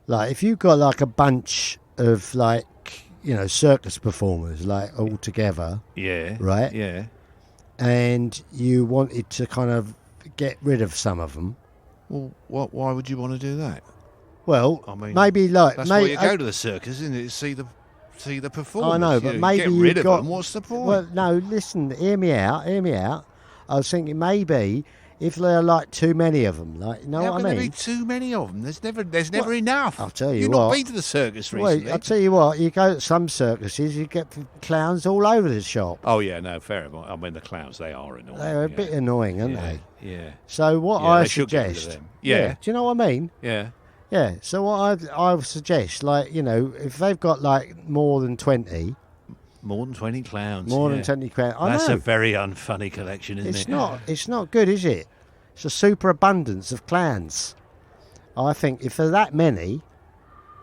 Like, if you've got, like, a bunch of, like, circus performers, like, all together. Yeah. Right? Yeah. And you wanted to kind of get rid of some of them. Well, why would you want to do that? Well, I mean, maybe, like... That's why you go to the circus, isn't it? To see the performers. I know, but maybe get rid of them. What's the point? Well, no, listen, hear me out. I was thinking maybe... If there are, like, too many of them, like, you know what I mean? How can there be too many of them? There's never enough. I'll tell you You've what. not been to the circus recently. Well, I'll tell you what. You go to some circuses, you get clowns all over the shop. Oh, yeah, no, fair enough. I mean, the clowns, they are annoying. They're a bit annoying, aren't they? Yeah. So what I they should get rid of suggest... them. Yeah. Do you know what I mean? Yeah. Yeah, so what I would suggest, like, if they've got, like, more than 20... More than 20 clowns. More than 20 clowns. That's a very unfunny collection, isn't it? It's not good, is it? It's a superabundance of clans. I think if there are that many,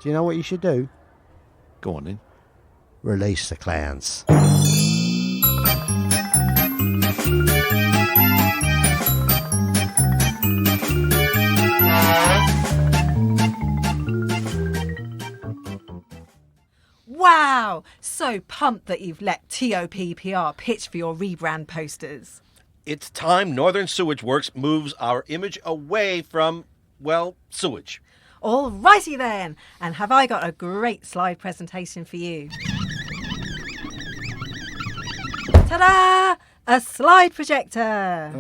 do you know what you should do? Go on then. Release the clans. Wow! So pumped that you've let TOPPR pitch for your rebrand posters. It's time Northern Sewage Works moves our image away from, well, sewage. All righty then. And have I got a great slide presentation for you? Ta-da! A slide projector.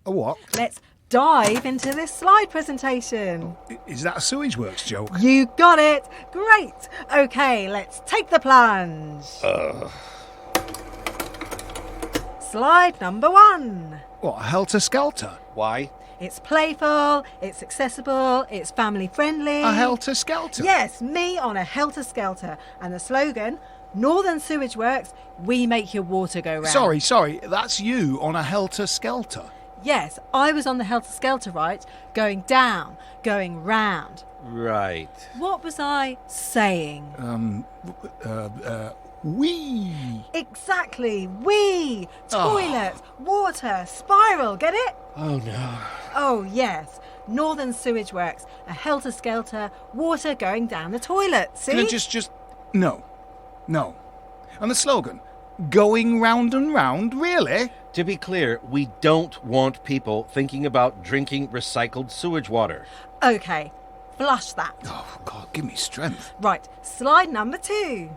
A what? Let's dive into this slide presentation. Is that a Sewage Works joke? You got it. Great. Okay, let's take the plunge. Slide number 1. What, helter-skelter? Why? It's playful, it's accessible, it's family friendly. A helter-skelter? Yes, me on a helter-skelter. And the slogan, Northern Sewage Works, we make your water go round. Sorry, that's you on a helter-skelter. Yes, I was on the helter-skelter, right? Going down, going round. Right. What was I saying? Wee. Exactly, wee. Toilet, water, spiral, get it? Oh, no. Oh, yes. Northern Sewage Works, a helter-skelter, water going down the toilet, see? Can I just... No. And the slogan, going round and round, really? To be clear, we don't want people thinking about drinking recycled sewage water. Okay, flush that. Oh, God, give me strength. Right, slide number 2.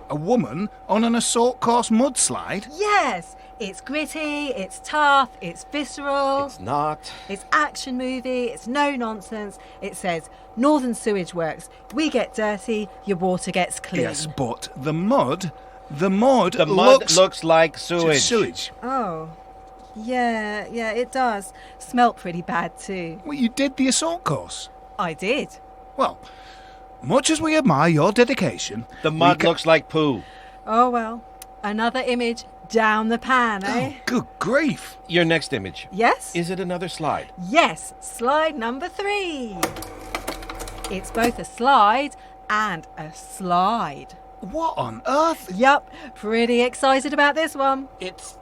A woman on an assault course mudslide? Yes, it's gritty, it's tough, it's visceral. It's not. It's action movie, it's no nonsense. It says, Northern Sewage Works, we get dirty, your water gets clean. Yes, but the mud looks like sewage. Sewage. Oh, yeah, it does. Smelt pretty bad too. Well, you did the assault course. I did. Well, much as we admire your dedication... The mud looks like poo. Oh, well, another image down the pan, eh? Oh, good grief. Your next image. Yes? Is it another slide? Yes, slide number 3. It's both a slide and a slide. What on earth? Yup, pretty excited about this one. It's...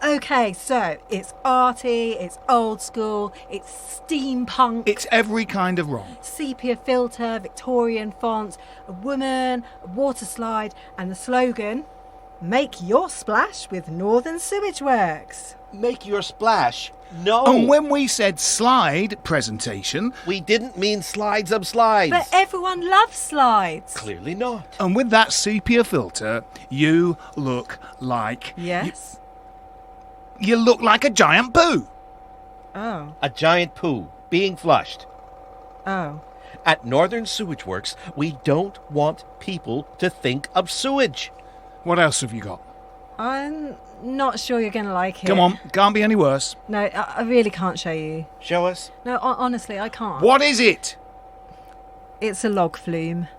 Okay, so it's arty, it's old school, it's steampunk. It's every kind of wrong. Sepia filter, Victorian fonts, a woman, a water slide, and the slogan, make your splash with Northern Sewage Works. Make your splash? No. And when we said slide presentation... We didn't mean slides up slides. But everyone loves slides. Clearly not. And with that sepia filter, you look like... Yes? You look like a giant poo. Oh. A giant poo being flushed. Oh. At Northern Sewage Works, we don't want people to think of sewage. What else have you got? I'm not sure you're going to like it. Come on, can't be any worse. No, I really can't show you. Show us. No, honestly, I can't. What is it? It's a log flume.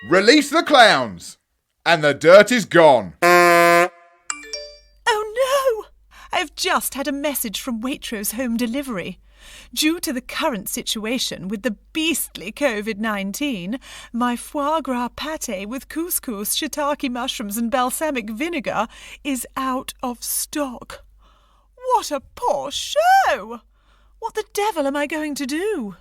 Release the clowns, and the dirt is gone. Oh no! I've just had a message from Waitrose Home Delivery. Due to the current situation with the beastly COVID-19, my foie gras pâté with couscous, shiitake mushrooms and balsamic vinegar is out of stock. What a poor show! What the devil am I going to do?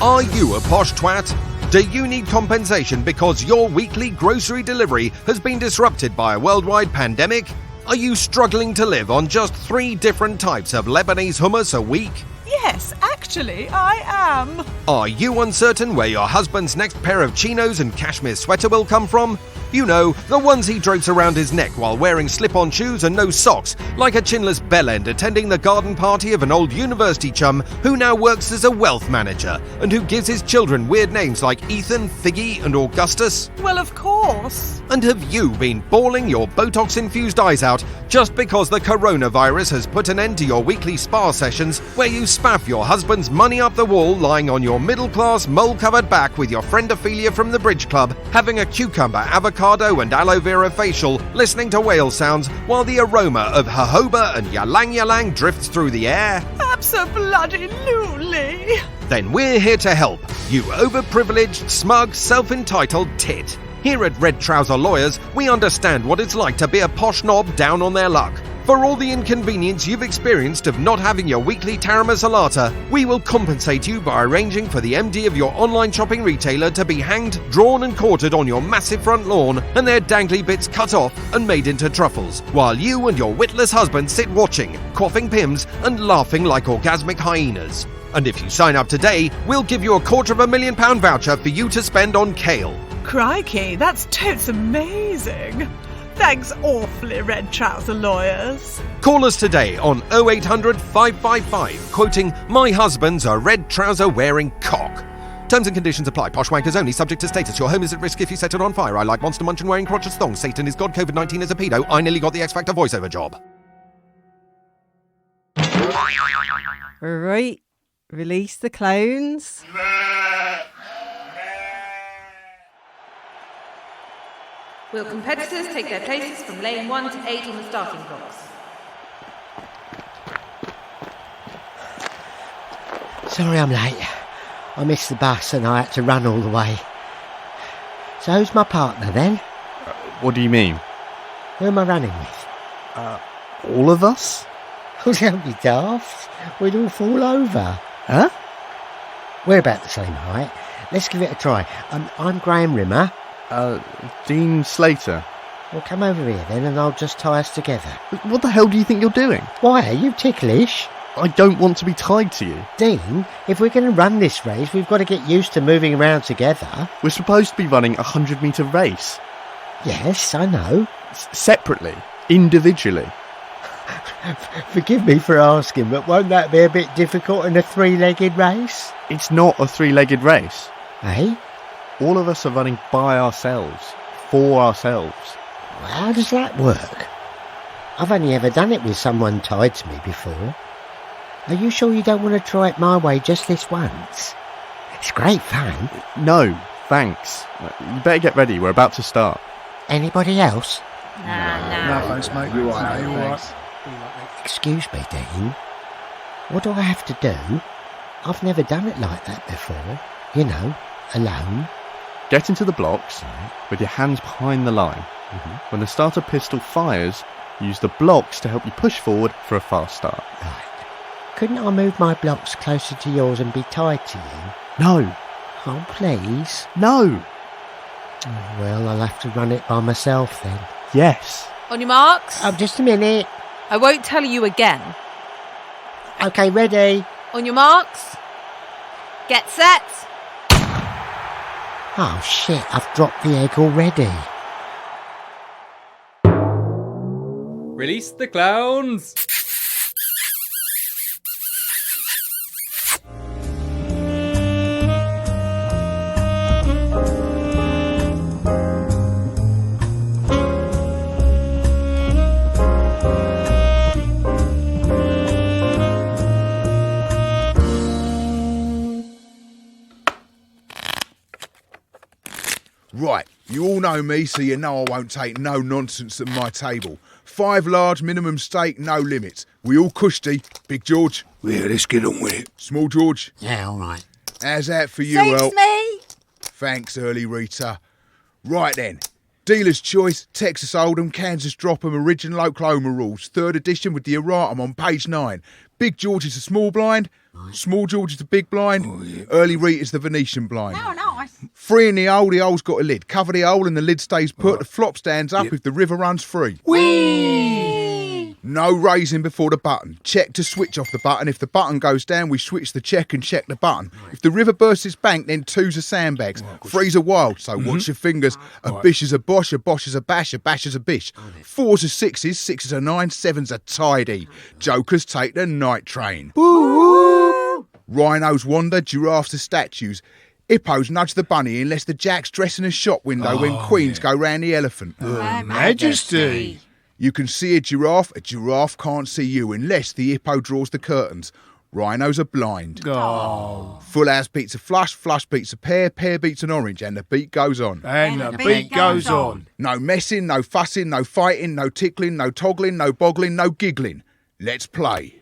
Are you a posh twat? Do you need compensation because your weekly grocery delivery has been disrupted by a worldwide pandemic? Are you struggling to live on just 3 different types of Lebanese hummus a week? Yes, actually, I am. Are you uncertain where your husband's next pair of chinos and cashmere sweater will come from? You know, the ones he drapes around his neck while wearing slip-on shoes and no socks, like a chinless bellend attending the garden party of an old university chum who now works as a wealth manager and who gives his children weird names like Ethan, Figgy and Augustus. Well, of course. And have you been bawling your Botox-infused eyes out just because the coronavirus has put an end to your weekly spa sessions where you spaff your husband's money up the wall lying on your middle-class, mole-covered back with your friend Ophelia from the Bridge Club, having a cucumber, avocado and aloe vera facial, listening to whale sounds while the aroma of jojoba and ylang ylang drifts through the air? Abso-bloody-lutely. Then we're here to help, you overprivileged, smug, self-entitled tit. Here at Red Trouser Lawyers, we understand what it's like to be a posh knob down on their luck. For all the inconvenience you've experienced of not having your weekly tarama salata, we will compensate you by arranging for the MD of your online shopping retailer to be hanged, drawn and quartered on your massive front lawn and their dangly bits cut off and made into truffles, while you and your witless husband sit watching, quaffing Pimm's and laughing like orgasmic hyenas. And if you sign up today, we'll give you a £250,000 voucher for you to spend on kale. Crikey, that's totes amazing. Thanks awfully, Red Trouser Lawyers. Call us today on 0800 555, quoting, "My husband's a red trouser wearing cock." Terms and conditions apply. Posh wankers only, subject to status. Your home is at risk if you set it on fire. I like monster munching wearing crotchless thongs. Satan is God, COVID-19 is a pedo. I nearly got the X Factor voiceover job. Right, release the clowns. Will competitors take their places from lane 1 to 8 on the starting blocks? Sorry I'm late. I missed the bus and I had to run all the way. So who's my partner then? What do you mean? Who am I running with? All of us? Oh, don't be daft. We'd all fall over. Huh? We're about the same height. Let's give it a try. I'm Graham Rimmer. Dean Slater. Well, come over here then and I'll just tie us together. What the hell do you think you're doing? Why, are you ticklish? I don't want to be tied to you. Dean, if we're going to run this race, we've got to get used to moving around together. We're supposed to be running a 100-metre race. Yes, I know. Separately. Individually. Forgive me for asking, but won't that be a bit difficult in a 3-legged race? It's not a 3-legged race. Eh? All of us are running by ourselves. For ourselves. Well, how does that work? I've only ever done it with someone tied to me before. Are you sure you don't want to try it my way just this once? It's great fun. No, thanks. You better get ready, we're about to start. Anybody else? No, thanks, mate. You're right, No, mate, you're all thanks. Excuse me, Dean. What do I have to do? I've never done it like that before. You know, alone. Get into the blocks with your hands behind the line. When the starter pistol fires, use the blocks to help you push forward for a fast start. Right. Couldn't I move my blocks closer to yours and be tied to you? No. Oh, please. No. Oh, well, I'll have to run it by myself then. Yes. On your marks. Oh, just a minute. I won't tell you again. Okay, ready. On your marks. Get set. Oh, shit, I've dropped the egg already. Release the clowns! Right, you all know me, so you know I won't take no nonsense at my table. 5 large, minimum stake, no limits. We all cushy. Big George? Yeah, let's get on with it. Small George? Yeah, all right. How's that for you, Suits El? me. Thanks, Early Rita. Right then, Dealer's Choice, Texas Hold'em, Kansas Drop'em, Original Oklahoma Rules. 3rd edition with the erratum on page 9. Big George is the small blind. Small George is the big blind. Early Reet is the Venetian blind. Oh, nice. 3 in the hole's got a lid. Cover the hole and the lid stays put. The flop stands up if the river runs free. Whee! No raising before the button. Check to switch off the button. If the button goes down, we switch the check and check the button. If the river bursts its bank, then 2's are sandbags. 3's are wild, so watch your fingers. A bish is a bosh is a bash is a bish. 4's are 6's, 6's are 9's, 7's are tidy. Jokers take the night train. Woo! Rhinos wander, giraffes are statues. Hippos nudge the bunny unless the jack's dressing a shop window when queens go round the elephant. Majesty. You can see a giraffe can't see you unless the hippo draws the curtains. Rhinos are blind. Oh. Full house beats a flush beats a pear beats an orange, and the beat goes on. And the beat goes on. No messing, no fussing, no fighting, no tickling, no toggling, no boggling, no giggling. Let's play.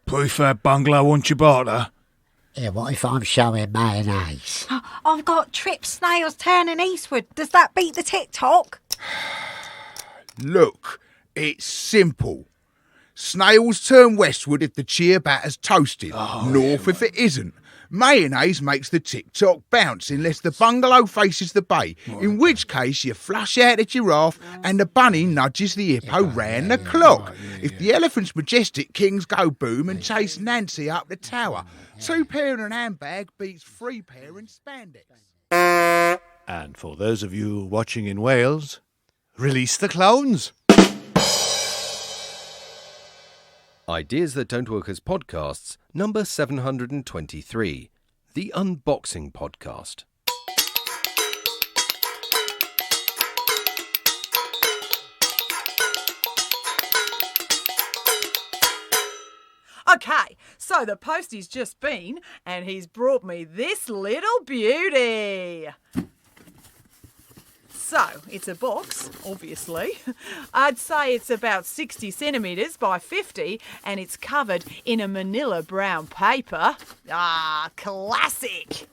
Prefab bungalow on Chibata. Yeah, what if I'm showing mayonnaise? I've got trip snails turning eastward. Does that beat the TikTok? Look, it's simple. Snails turn westward if the ciabatta's toasted, north if it isn't. Mayonnaise makes the TikTok bounce unless the bungalow faces the bay, in which case you flush out the giraffe and the bunny nudges the hippo round the clock. If the elephant's majestic, kings go boom and chase Nancy up the tower. 2 pair in an handbag beats 3 pair in spandex. And for those of you watching in Wales, release the clowns. Ideas That Don't Work as Podcasts, number 723, the Unboxing Podcast. Okay, so the postie's just been and he's brought me this little beauty. So, it's a box, obviously. I'd say it's about 60 centimetres by 50 and it's covered in a manila brown paper. Ah, classic.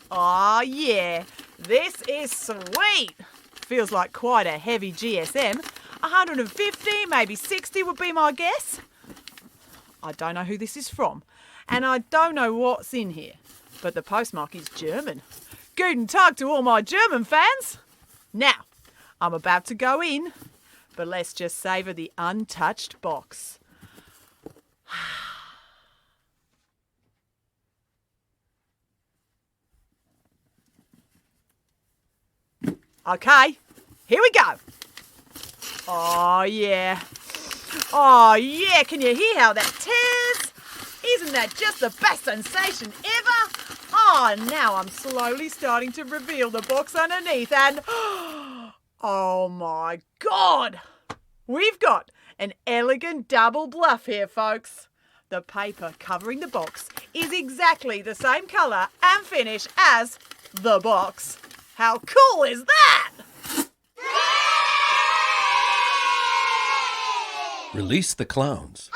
Oh, yeah, this is sweet. Feels like quite a heavy GSM. 150, maybe 60 would be my guess. I don't know who this is from and I don't know what's in here, but the postmark is German. Guten Tag to all my German fans. Now, I'm about to go in, but let's just savour the untouched box. Okay, here we go. Oh, yeah. Oh, yeah, can you hear how that tears? Isn't that just the best sensation ever? Oh, now I'm slowly starting to reveal the box underneath and... Oh my God! We've got an elegant double bluff here, folks. The paper covering the box is exactly the same colour and finish as the box. How cool is that? Release the clowns.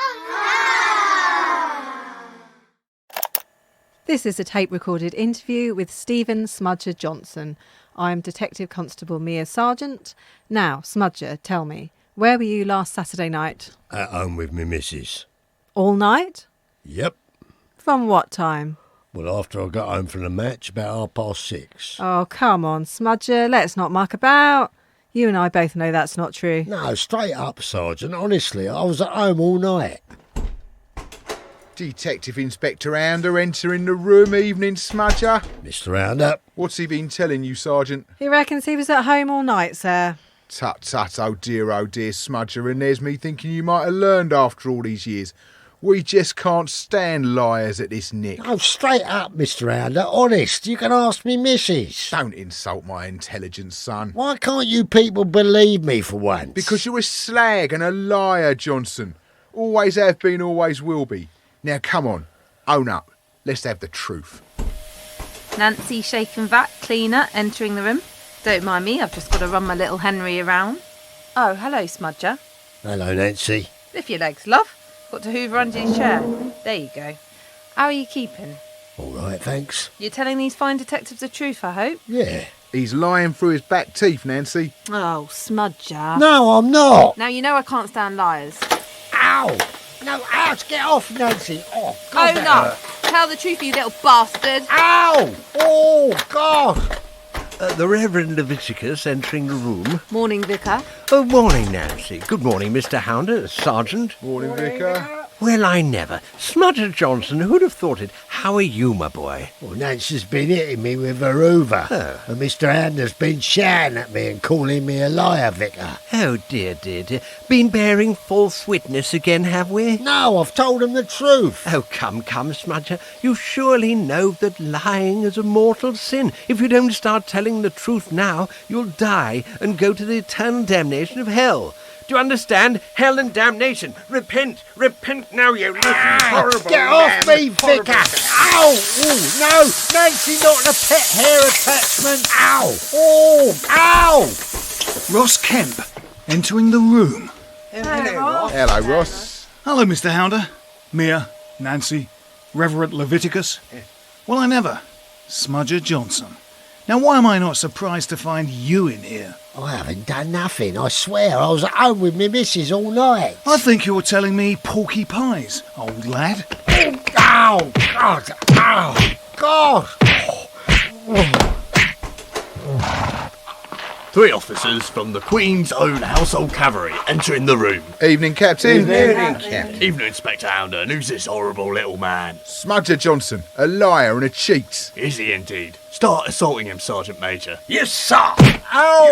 This is a tape-recorded interview with Stephen Smudger Johnson. I'm Detective Constable Mia Sargent. Now, Smudger, tell me, where were you last Saturday night? At home with me missus. All night? Yep. From what time? Well, after I got home from the match, about 6:30. Oh, come on, Smudger, let's not muck about. You and I both know that's not true. No, straight up, Sergeant. Honestly, I was at home all night. Detective Inspector Ounder entering the room. Evening, Smudger. Mr. Roundup. What's he been telling you, Sergeant? He reckons he was at home all night, sir. Tut, tut, oh dear, Smudger. And there's me thinking you might have learned after all these years. We just can't stand liars at this nick. Oh, straight up, Mr. Rounder. Honest, you can ask me missus. Don't insult my intelligence, son. Why can't you people believe me for once? Because you're a slag and a liar, Johnson. Always have been, always will be. Now, come on, own up. Let's have the truth. Nancy Shake and Vac, cleaner, entering the room. Don't mind me, I've just got to run my little Henry around. Oh, hello, Smudger. Hello, Nancy. Lift your legs, love. Got to hoover under your chair. There you go. How are you keeping? All right, thanks. You're telling these fine detectives the truth, I hope? Yeah. He's lying through his back teeth, Nancy. Oh, smudger. No, I'm not. Now you know I can't stand liars. Ow! No, ouch! Get off, Nancy. Oh, God. Own up. Tell the truth, you little bastard. Ow! Oh, God! The Reverend Leviticus entering the room. Morning, Vicar. Oh, morning, Nancy. Good morning, Mr. Hounder, Sergeant. Morning, Vicar. Well, I never. Smudger Johnson, who'd have thought it? How are you, my boy? Well, Nancy's been hitting me with her hoover. Oh. And Mr. Ander's been shouting at me and calling me a liar, Vicar. Oh, dear, dear, dear. Been bearing false witness again, have we? No, I've told him the truth. Oh, come, Smudger. You surely know that lying is a mortal sin. If you don't start telling the truth now, you'll die and go to the eternal damnation of hell. Do you understand? Hell and damnation. Repent. Repent now, you little horrible Get off me, Vicar! Ow! Ooh, no! Nancy, not a pet hair attachment! Ow! Oh! Ow! Ross Kemp entering the room. Hello, Ross. Hello, Mr. Hounder. Mia, Nancy, Reverend Leviticus. Well, I never. Smudger Johnson. Now, why am I not surprised to find you in here? I haven't done nothing, I swear. I was at home with me missus all night. I think you're telling me porky pies, old lad. Ow! God! Ow! God! Three officers from the Queen's Own Household Cavalry entering the room. Evening, Captain. Evening, Inspector Hounder. And who's this horrible little man? Smudger Johnson, a liar and a cheat. Is he indeed? Start assaulting him, Sergeant Major. Yes, sir. Ow!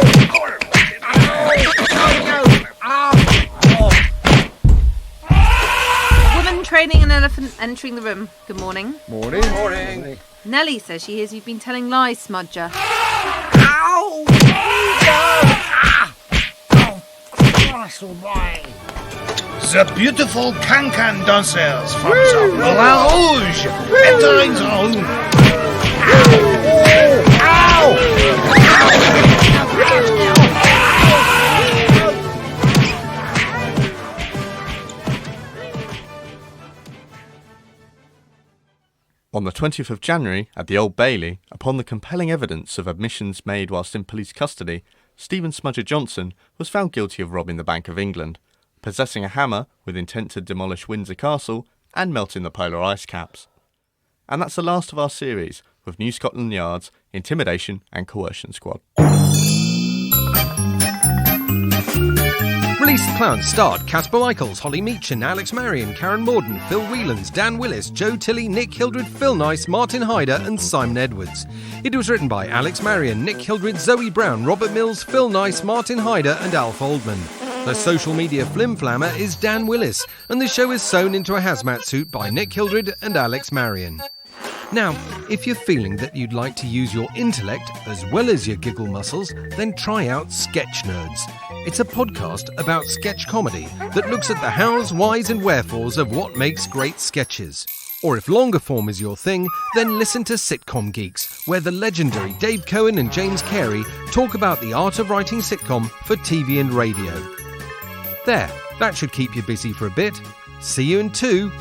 Woman training an elephant entering the room. Good morning. Morning. Morning. Nellie says she hears you've been telling lies, Smudger. Ow! Oh, Christ almighty. The beautiful can-can dancers from the Moulin Rouge entering the room. On the 20th of January, at the Old Bailey, upon the compelling evidence of admissions made whilst in police custody, Stephen Smudger Johnson was found guilty of robbing the Bank of England, possessing a hammer with intent to demolish Windsor Castle, and melting the polar ice caps. And that's the last of our series, with New Scotland Yard's Intimidation and Coercion Squad. Release the Clown starred Casper Michaels, Holly Meachin, Alex Marion, Karen Morden, Phil Whelans, Dan Willis, Joe Tilley, Nick Hildred, Phil Nice, Martin Hyder and Simon Edwards. It was written by Alex Marion, Nick Hildred, Zoe Brown, Robert Mills, Phil Nice, Martin Hyder and Alf Oldman. The social media flimflammer is Dan Willis, and the show is sewn into a hazmat suit by Nick Hildred and Alex Marion. Now, if you're feeling that you'd like to use your intellect as well as your giggle muscles, then try out Sketch Nerds. It's a podcast about sketch comedy that looks at the hows, whys and wherefores of what makes great sketches. Or if longer form is your thing, then listen to Sitcom Geeks, where the legendary Dave Cohen and James Carey talk about the art of writing sitcom for TV and radio. There, that should keep you busy for a bit. See you in 2.